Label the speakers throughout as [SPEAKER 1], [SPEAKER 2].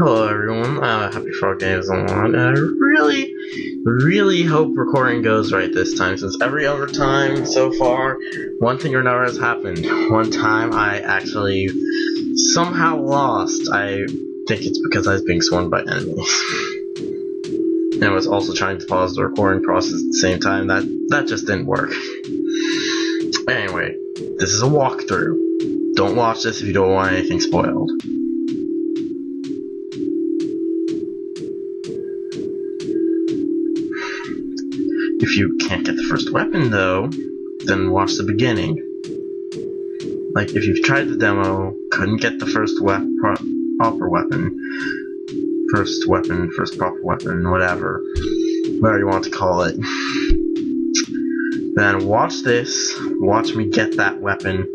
[SPEAKER 1] Hello everyone, Happy Frog Games Online. I really hope recording goes right this time, since every other time so far, one thing or another has happened. One time I actually somehow lost. I think it's because I was being swarmed by enemies. And I was also trying to pause the recording process at the same time. That just didn't work. Anyway, this is a walkthrough. Don't watch this if you don't want anything spoiled. If you can't get the first weapon though, then watch the beginning. Like if you've tried the demo, couldn't get the first proper weapon, first proper weapon, whatever you want to call it, then watch this, watch me get that weapon,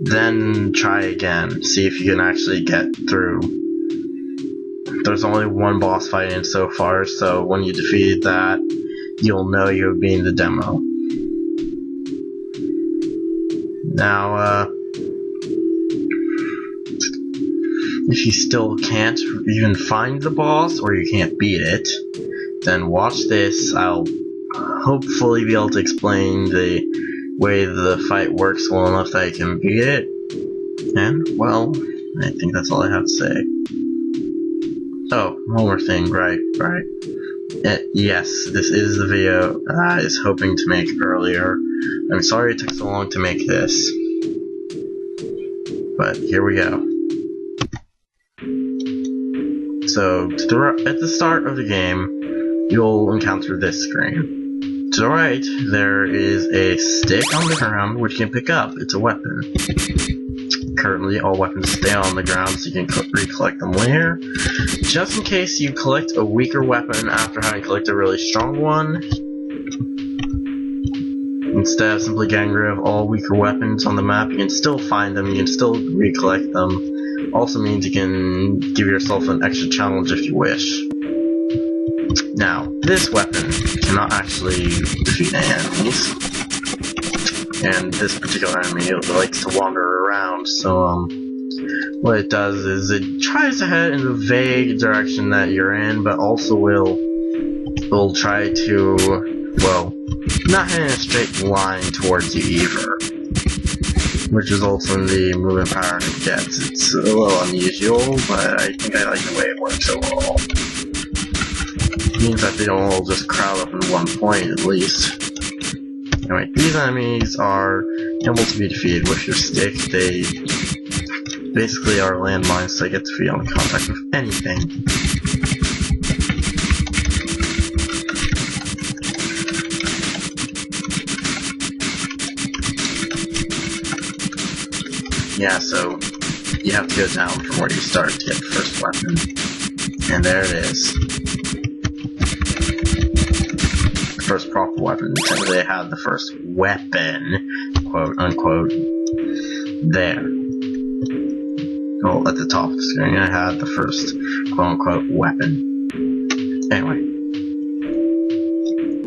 [SPEAKER 1] then try again, see if you can actually get through. There's only one boss fight in so far, so when you defeat that, you'll know you're being the demo. Now, if you still can't even find the boss, or you can't beat it, then watch this. I'll hopefully be able to explain the way the fight works well enough that I can beat it. And, well, I think that's all I have to say. Oh, one more thing, right. Yes, this is the video I was hoping to make earlier. I'm sorry it took so long to make this, but here we go. So, at the start of the game, you'll encounter this screen. To the right, there is a stick on the ground which you can pick up. It's a weapon. Currently, all weapons stay on the ground, so you can recollect them later. Just in case you collect a weaker weapon after having collected a really strong one, instead of simply getting rid of all weaker weapons on the map, you can still find them, you can still recollect them. Also means you can give yourself an extra challenge if you wish. Now, this weapon cannot actually defeat any enemies. And this particular enemy likes to wander around, so what it does is it tries to head in the vague direction that you're in, but also will try to, well, not head in a straight line towards you either, which results in the movement pattern it gets. It's a little unusual, but I think I like the way it works overall. It means that they don't all just crowd up in one point at least. Anyway, these enemies are able to be defeated with your stick. They basically are landmines, so they get defeated on contact with anything. Yeah, so you have to go down from where you start to get the first weapon. And there it is. First proper weapon. So they had the first weapon, quote unquote, there. Well, at the top of the screen, I had the first quote unquote weapon. Anyway,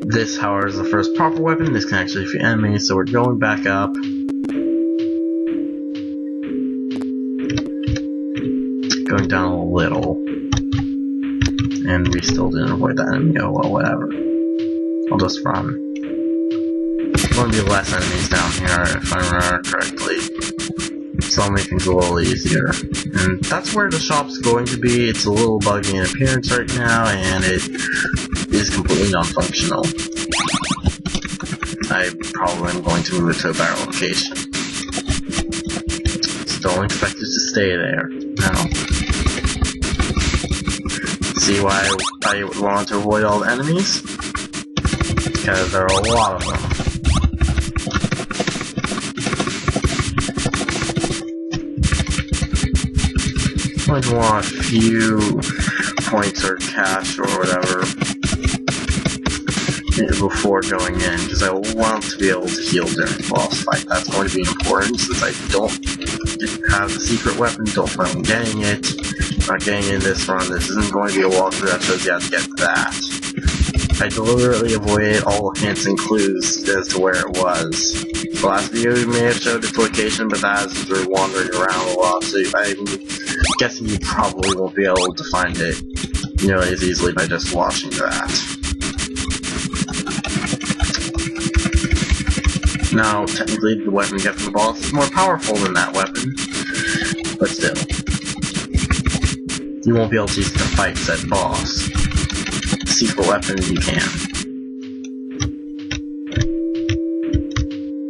[SPEAKER 1] this, however, is the first proper weapon. This can actually defeat enemies, so we're going back up. Going down a little. And we still didn't avoid that enemy. Oh well, whatever. I'll just run. There's going to be less enemies down here if I remember correctly. So I'll make things a little easier. And that's where the shop's going to be. It's a little buggy in appearance right now, and it is completely non-functional. I probably am going to move it to a better location. So don't expect it to stay there. No. See why I want to avoid all the enemies? Because there are a lot of them. I just want a few points or cash or whatever before going in, because I want to be able to heal during the boss fight. That's going to be important, since I don't have the secret weapon, don't plan on getting it. Not getting in this run. This isn't going to be a walkthrough that shows you how to get that. I deliberately avoided all hints and clues as to where it was. The last video may have showed its location, but that is through wandering around a lot, so I'm guessing you probably won't be able to find it nearly as easily by just watching that. Now, technically, the weapon you get from the boss is more powerful than that weapon, but still. You won't be able to use it to fight said boss. Secret weapon, you can.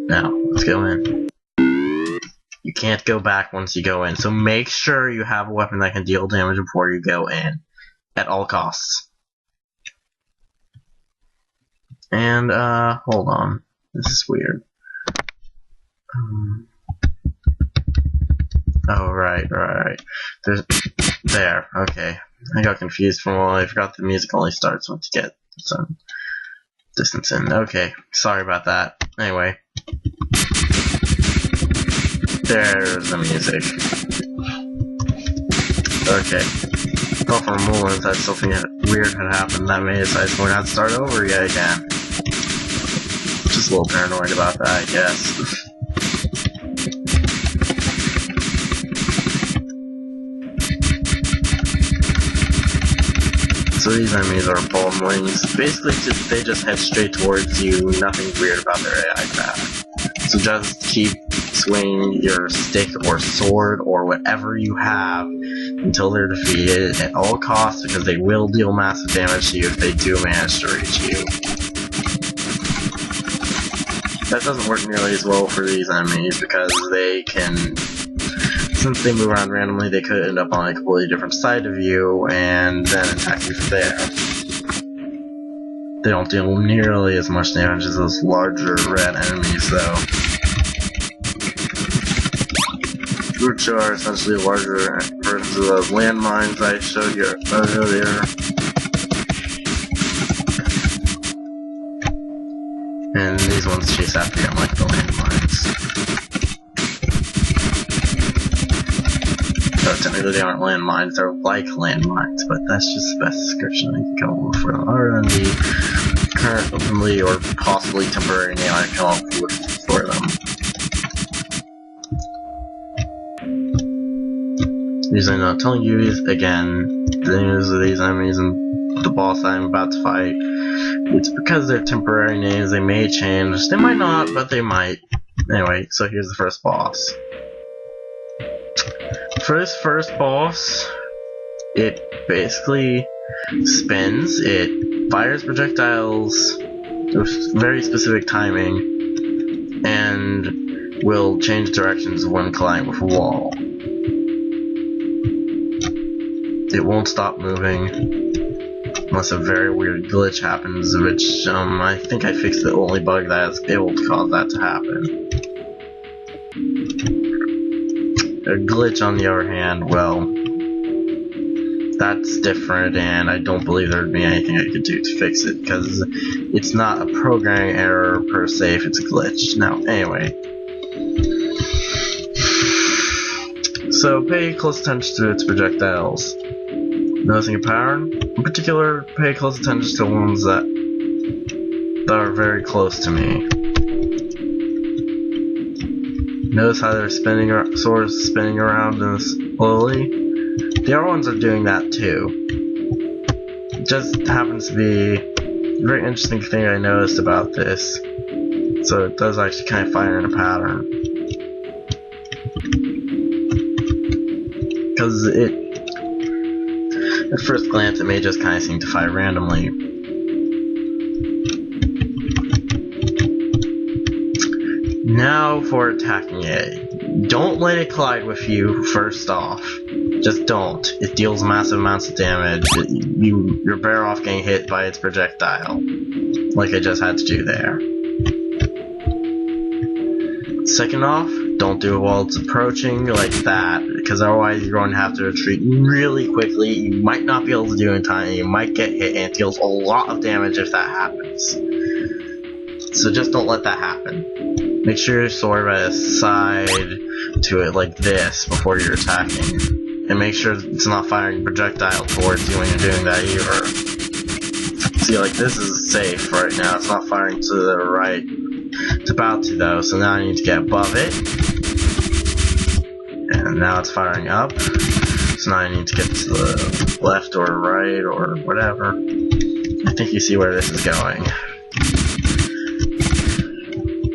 [SPEAKER 1] Now, let's go in. You can't go back once you go in, so make sure you have a weapon that can deal damage before you go in, at all costs. And, hold on. This is weird. Oh, right. There, okay. I got confused for a while. I forgot the music only starts once you get some distance in. Okay, sorry about that. Anyway. There's the music. Okay. Well, for a moment, I still think weird had happened that made it so I just had to start over yet again. Just a little paranoid about that, I guess. So these enemies are Bowlings. Basically, they just head straight towards you, nothing weird about their AI path. So just keep swinging your stick or sword or whatever you have until they're defeated at all costs, because they will deal massive damage to you if they do manage to reach you. That doesn't work nearly as well for these enemies because they can, since they move around randomly, they could end up on a completely different side of you and then attack you from there. They don't deal nearly as much damage as those larger red enemies though, which are essentially larger versions of those landmines I showed you earlier. And these ones chase after you unlike the landmines. So technically they aren't landmines, they're like landmines, but that's just the best description I can come up for them, other than the current openly or possibly temporary name I come up with for them. Usually not telling you again, the names of these enemies and the boss I'm about to fight. It's because they're temporary names, they may change, they might not, but they might. Anyway, so here's the first boss. For this first boss, it basically spins, it fires projectiles with very specific timing, and will change directions when colliding with a wall. It won't stop moving unless a very weird glitch happens, which I think I fixed the only bug that is able to cause that to happen. A glitch, on the other hand, well, that's different, and I don't believe there would be anything I could do to fix it, because it's not a programming error per se if it's a glitch. Now, anyway. So, pay close attention to its projectiles. Noticing a pattern? In particular, pay close attention to the ones that are very close to me. Notice how they're spinning, sort of spinning around slowly? The other ones are doing that too. It just happens to be a very interesting thing I noticed about this. So it does actually kind of fire in a pattern. Because at first glance, it may just kind of seem to fire randomly. Now for attacking it. Don't let it collide with you first off. Just don't. It deals massive amounts of damage. You're better off getting hit by its projectile, like I just had to do there. Second off, don't do it while it's approaching like that, because otherwise you're going to have to retreat really quickly. You might not be able to do it in time, and you might get hit, and it deals a lot of damage if that happens. So just don't let that happen. Make sure you're sort of at a side to it like this before you're attacking. And make sure it's not firing projectile towards you when you're doing that either. See, like, this is safe right now. It's not firing to the right. It's about to, though, so now I need to get above it. And now it's firing up. So now I need to get to the left or right or whatever. I think you see where this is going.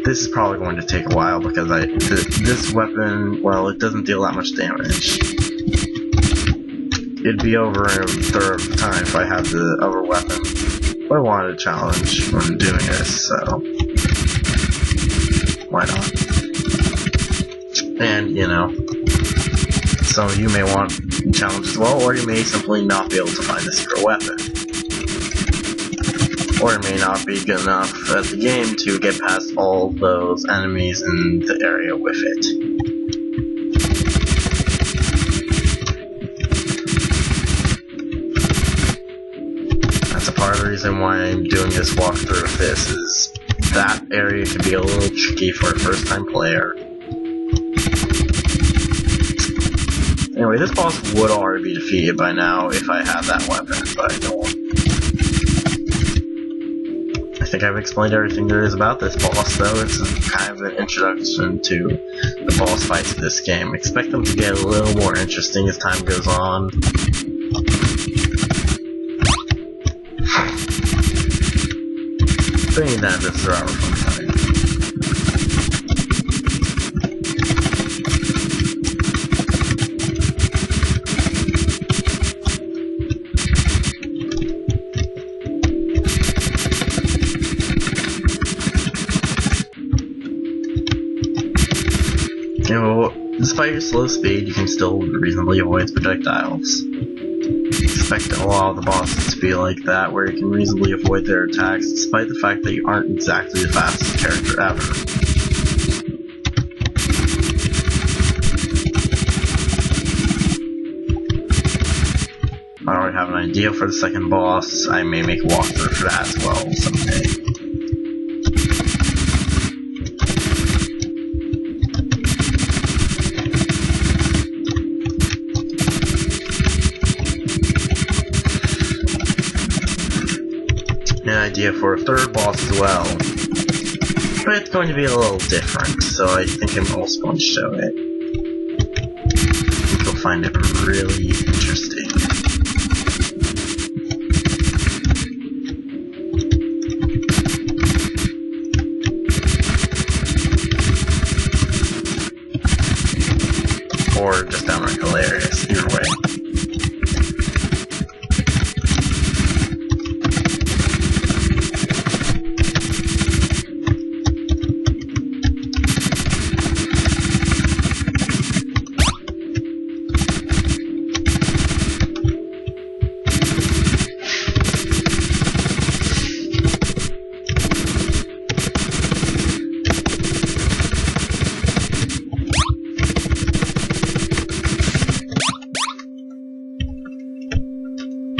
[SPEAKER 1] This is probably going to take a while because this weapon, well, it doesn't deal that much damage. It'd be over in a third of the time if I had the other weapon. But I wanted a challenge when doing this, so why not? And, you know, some of you may want a challenge as well, or you may simply not be able to find the secret weapon. Or it may not be good enough at the game to get past all those enemies in the area with it. That's a part of the reason why I'm doing this walkthrough of this, is that area can be a little tricky for a first-time player. Anyway, this boss would already be defeated by now if I had that weapon, but I don't. I think I've explained everything there is about this boss, though. It's kind of an introduction to the boss fights of this game. Expect them to get a little more interesting as time goes on. But even then, this is our fun time. You know, despite your slow speed, you can still reasonably avoid projectiles. Expect a lot of the bosses to be like that, where you can reasonably avoid their attacks, despite the fact that you aren't exactly the fastest character ever. I already have an idea for the second boss. I may make a walkthrough for that as well someday. An idea for a third boss as well, but it's going to be a little different, so I think I'm also going to show it. I think you'll find it really interesting. Or just downright hilarious, either way.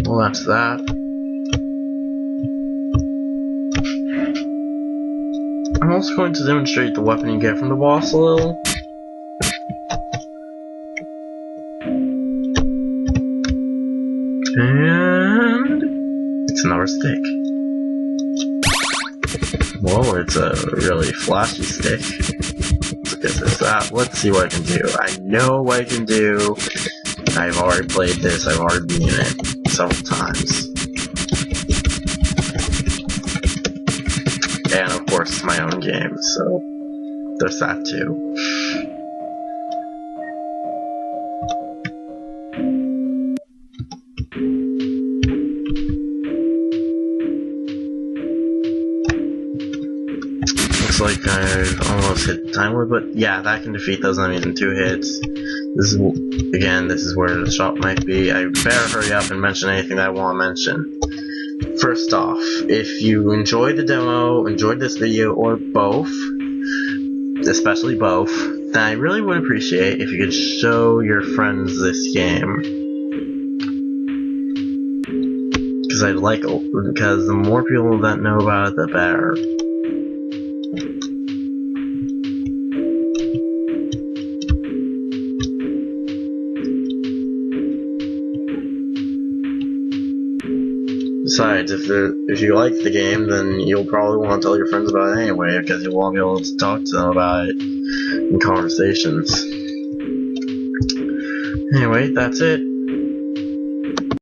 [SPEAKER 1] Well, that's that. I'm also going to demonstrate the weapon you get from the boss a little. And it's another stick. Whoa, it's a really flashy stick. Let's get that. Let's see what I can do. I know what I can do. I've already played this. I've already beaten it several times. And of course, it's my own game, so there's that too. Looks like I've almost hit the time limit, but yeah, that can defeat those enemies in 2 hits. This is, again, this is where the shop might be. I better hurry up and mention anything that I want to mention. First off, if you enjoyed the demo, enjoyed this video, or both, especially both, then I really would appreciate if you could show your friends this game. Because the more people that know about it, the better. Besides, if you like the game, then you'll probably want to tell your friends about it anyway, because you won't be able to talk to them about it in conversations. Anyway, that's it.